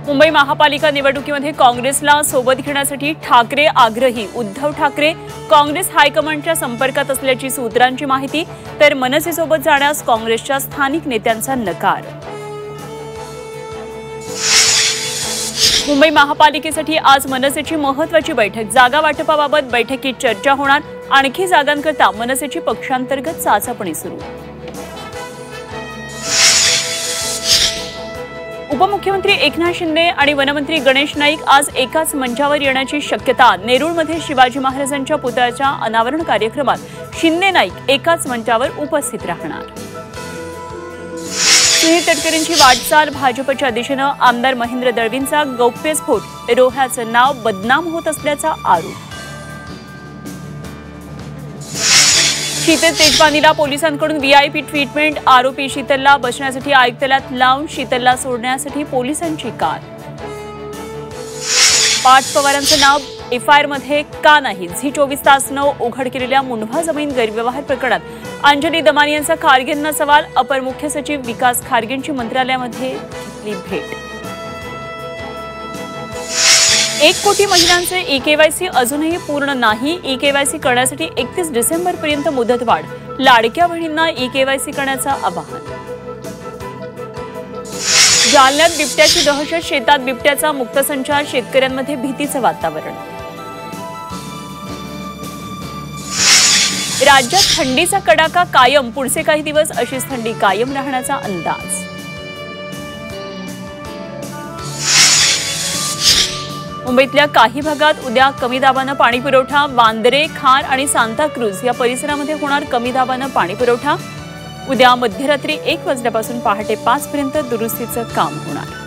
मुंबई महापालिका निवडणुकीमध्ये काँग्रेसला सोबत घेण्यासाठी ठाकरे आग्रही। उद्धव ठाकरे काँग्रेस हायकमांडच्या संपर्कात असल्याची सूत्रांची माहिती, तर मनसेसोबत जाण्यास काँग्रेसच्या स्थानिक नेत्यांचा नकार। मुंबई महापालिकेसाठी आज मनसेची महत्त्वाची बैठक। जागा वाटपाबाबत बैठकीत चर्चा होणार। आणखी जागांकरता मनसेची पक्षांतर्गत चाचपणी सुरू। उपमुख्यमंत्री एकनाथ शिंदे आणि वनमंत्री गणेश नाईक आज एकाच मंचावर येण्याची शक्यता। नेरूळमध्ये शिवाजी महाराजांच्या पुतळ्याच्या अनावरण कार्यक्रमात शिंदे नाईक एकाच मंचावर उपस्थित राहणार। सुनील तटकरेंची वाटचाल भाजपच्या दिशेनं। आमदार महेंद्र दळवींचा गौप्यस्फोट, रोह्याचं नाव बदनाम होत असल्याचा आरोप। शीतल तेजपानीला पोलिसांकडून व्हीआयपी ट्रीटमेंट। आरोपी शीतलला बसण्यासाठी आयुक्तालयात लावून शीतलला सोडण्यासाठी पोलिसांची कार। पार्थ पवारांचं नाव एफआयआरमध्ये का नाही? झी 24 तासनं उघड केलेल्या मुंढवा जमीन गैरव्यवहार प्रकरणात अंजली दमानी यांचा खारगेंना सवाल। अपर मुख्य सचिव विकास खारगेंची मंत्रालयामध्ये घेतली भेट। 1 कोटी महिलांचे ई-केवायसी अजूनही पूर्ण नाही। ई-केवायसी करण्यासाठी 31 डिसेंबरपर्यंत मुदतवाढ। लाडक्या बहिणींना ई-केवायसी करण्याचं आवाहन। जालन्यात बिबट्याची दहशत। शेतात बिबट्याचा मुक्त संचार, शेतकऱ्यांमध्ये भीतीचं वातावरण। राज्यात थंडीचा कडाका कायम। पुढचे काही दिवस अशीच थंडी कायम राहण्याचा अंदाज। मुंबईतल्या काही भागात उद्या कमी दाबानं पाणी पुरवठा। वांद्रे, खार आणि सांताक्रूज या परिसरामध्ये होणार कमी दाबानं पाणी पुरवठा। उद्या मध्यरात्री 1 वाजल्यापासून पहाटे 5 पर्यंत दुरुस्तीचं काम होणार।